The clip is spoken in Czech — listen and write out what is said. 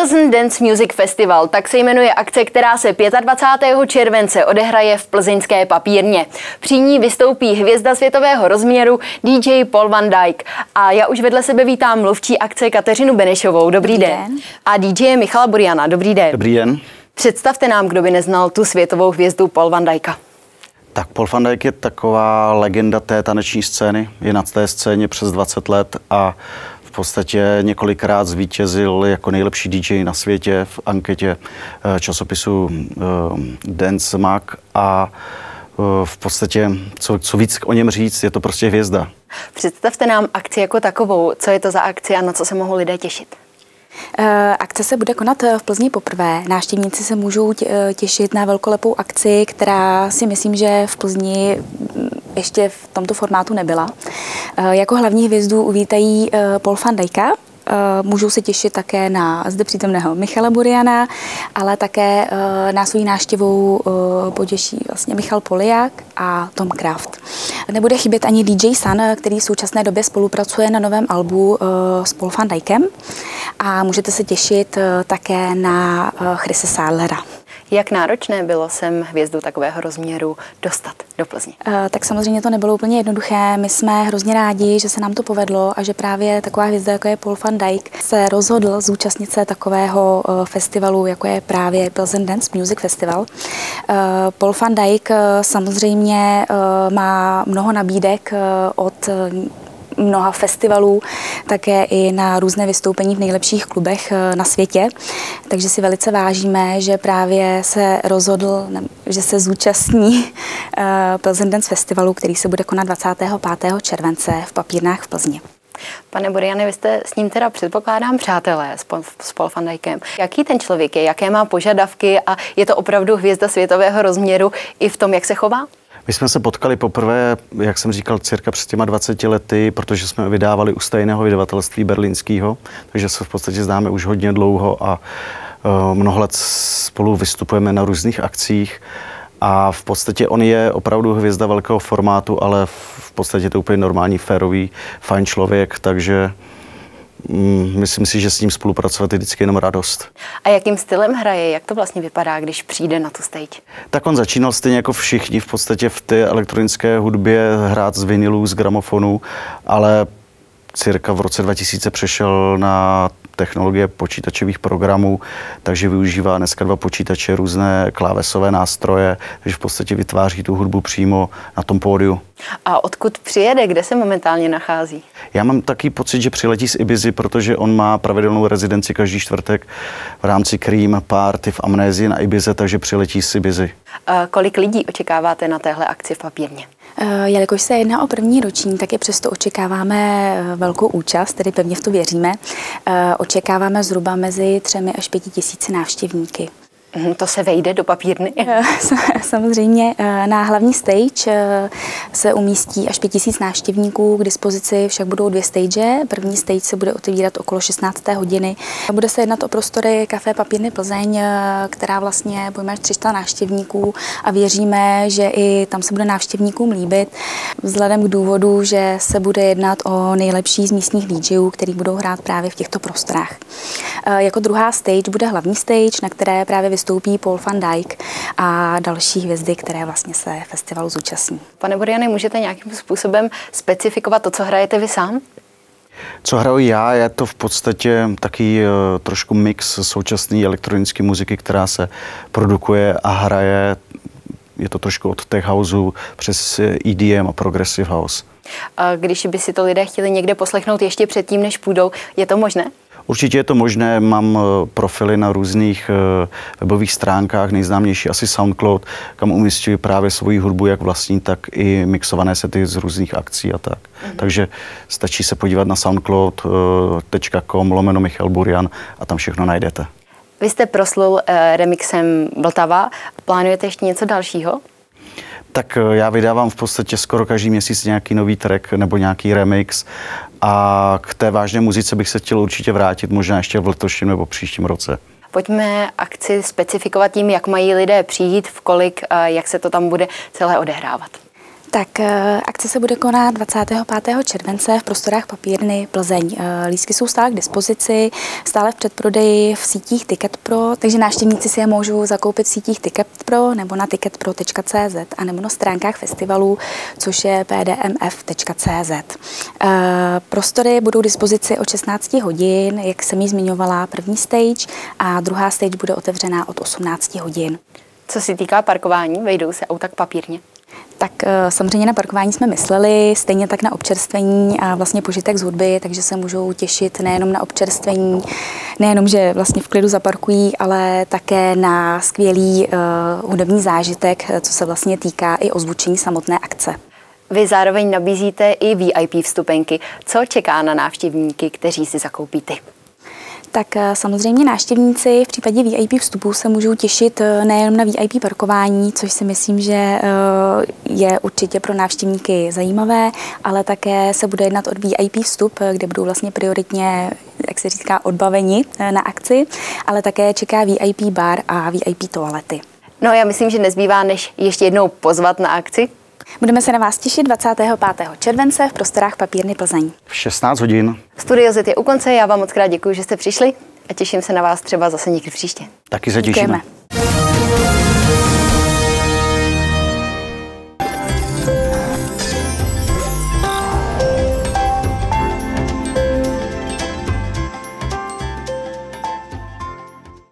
Plzeň Dance Music Festival, tak se jmenuje akce, která se 25. července odehraje v plzeňské Papírně. Při ní vystoupí hvězda světového rozměru DJ Paul van Dyk. A já už vedle sebe vítám mluvčí akce Kateřinu Benešovou. Dobrý den. A DJ Michala Buriana. Dobrý den. Dobrý den. Představte nám, kdo by neznal tu světovou hvězdu Paul van Dyka. Tak Paul van Dyk je taková legenda té taneční scény. Je na té scéně přes 20 let a v podstatě několikrát zvítězil jako nejlepší DJ na světě v anketě časopisu Dance Mag a v podstatě, co víc o něm říct, je to prostě hvězda. Představte nám akci jako takovou. Co je to za akci a na co se mohou lidé těšit? Akce se bude konat v Plzni poprvé. Návštěvníci se můžou těšit na velkolepou akci, která si myslím, že v Plzni ještě v tomto formátu nebyla. Jako hlavní hvězdu uvítají Paul van Dyka. Můžou se těšit také na zde přítomného Michala Buriana, ale také na svou návštěvou potěší vlastně Michal Poliak a Tom Kraft. Nebude chybět ani DJ Sun, který v současné době spolupracuje na novém albu s Paul van Dykem a můžete se těšit také na Chrise Sadlera. Jak náročné bylo sem hvězdu takového rozměru dostat do Plzně? Tak samozřejmě to nebylo úplně jednoduché. My jsme hrozně rádi, že se nám to povedlo a že právě taková hvězda, jako je Paul van Dyk, se rozhodl zúčastnit se takového festivalu, jako je právě Plzeň Dance Music Festival. Paul van Dyk samozřejmě má mnoho nabídek od mnoha festivalů, také i na různé vystoupení v nejlepších klubech na světě. Takže si velice vážíme, že právě se rozhodl, že se zúčastní Plzeň Dance Festivalu, který se bude konat 25. července v Papírnách v Plzni. Pane Buriane, vy jste s ním teda předpokládám přátelé s Paul van Dykem. Jaký ten člověk je, jaké má požadavky a je to opravdu hvězda světového rozměru i v tom, jak se chová? My jsme se potkali poprvé, jak jsem říkal, cirka před těma 20 lety, protože jsme vydávali u stejného vydavatelství berlínského, takže se v podstatě známe už hodně dlouho a mnoho let spolu vystupujeme na různých akcích. A v podstatě on je opravdu hvězda velkého formátu, ale v podstatě to úplně normální, férový, fajn člověk, takže myslím si, že s ním spolupracovat je vždycky jenom radost. A jakým stylem hraje? Jak to vlastně vypadá, když přijde na tu stage? Tak on začínal stejně jako všichni v podstatě v té elektronické hudbě hrát z vinilů, z gramofonů, ale cirka v roce 2000 přešel na technologie počítačových programů, takže využívá dneska 2 počítače, různé klávesové nástroje, takže v podstatě vytváří tu hudbu přímo na tom pódiu. A odkud přijede? Kde se momentálně nachází? Já mám taky pocit, že přiletí z Ibizy, protože on má pravidelnou rezidenci každý čtvrtek v rámci Cream Party v Amnézii na Ibize, takže přiletí z Ibizy. Kolik lidí očekáváte na téhle akci v Papírně? Jelikož se jedná o první ročník, tak je přesto očekáváme velkou účast, tedy pevně v to věříme. Očekáváme zhruba mezi 3 až 5 tisíci návštěvníky. To se vejde do Papírny? Samozřejmě na hlavní stage se umístí až 5000 návštěvníků, k dispozici však budou 2 stage. První stage se bude otevírat okolo 16. hodiny. Bude se jednat o prostory Café Papírny Plzeň, která vlastně pojme až 300 návštěvníků a věříme, že i tam se bude návštěvníkům líbit, vzhledem k důvodu, že se bude jednat o nejlepší z místních DJů, který budou hrát právě v těchto prostorách. Jako druhá stage bude hlavní stage, na které právě vystoupí Paul van Dyk a další hvězdy, které vlastně se festivalu zúčastní. Pane Buriane, můžete nějakým způsobem specifikovat to, co hrajete vy sám? Co hraju já, je to v podstatě taky trošku mix současné elektronické muziky, která se produkuje a hraje. Je to trošku od tech houseu přes EDM a progressive house. A když by si to lidé chtěli někde poslechnout ještě předtím, než půjdou, je to možné? Určitě je to možné, mám profily na různých webových stránkách, nejznámější asi SoundCloud, kam umísťuji právě svoji hudbu, jak vlastní, tak i mixované sety z různých akcí a tak. Takže stačí se podívat na soundcloud.com/ Michal Burian a tam všechno najdete. Vy jste proslul remixem Vltava. Plánujete ještě něco dalšího? Tak já vydávám v podstatě skoro každý měsíc nějaký nový track nebo nějaký remix a k té vážné muzice bych se chtěl určitě vrátit, možná ještě v letošním nebo příštím roce. Pojďme akci specifikovat tím, jak mají lidé přijít, v kolik, jak se to tam bude celé odehrávat. Tak akce se bude konat 25. července v prostorách papírny Plzeň. Lístky jsou stále k dispozici, stále v předprodeji v sítích Ticketpro, takže návštěvníci si je můžou zakoupit v sítích Ticketpro nebo na ticketpro.cz a nebo na stránkách festivalu, což je pdmf.cz. Prostory budou k dispozici od 16 hodin, jak jsem ji zmiňovala, první stage a druhá stage bude otevřená od 18 hodin. Co se týká parkování, vejdou se auta k papírně? Tak samozřejmě na parkování jsme mysleli, stejně tak na občerstvení a vlastně požitek z hudby, takže se můžou těšit nejenom na občerstvení, nejenom, že vlastně v klidu zaparkují, ale také na skvělý hudební zážitek, co se vlastně týká i ozvučení samotné akce. Vy zároveň nabízíte i VIP vstupenky. Co čeká na návštěvníky, kteří si zakoupí ty? Tak samozřejmě návštěvníci v případě VIP vstupů se můžou těšit nejen na VIP parkování, což si myslím, že je určitě pro návštěvníky zajímavé, ale také se bude jednat o VIP vstup, kde budou vlastně prioritně, jak se říká, odbaveni na akci, ale také čeká VIP bar a VIP toalety. No já myslím, že nezbývá, než ještě jednou pozvat na akci. Budeme se na vás těšit 25. července v prostorách papírny Plzeň. V 16 hodin. Studio Z je u konce, já vám moc krát děkuji, že jste přišli a těším se na vás třeba zase někdy příště. Taky se těšíme. Děkujeme.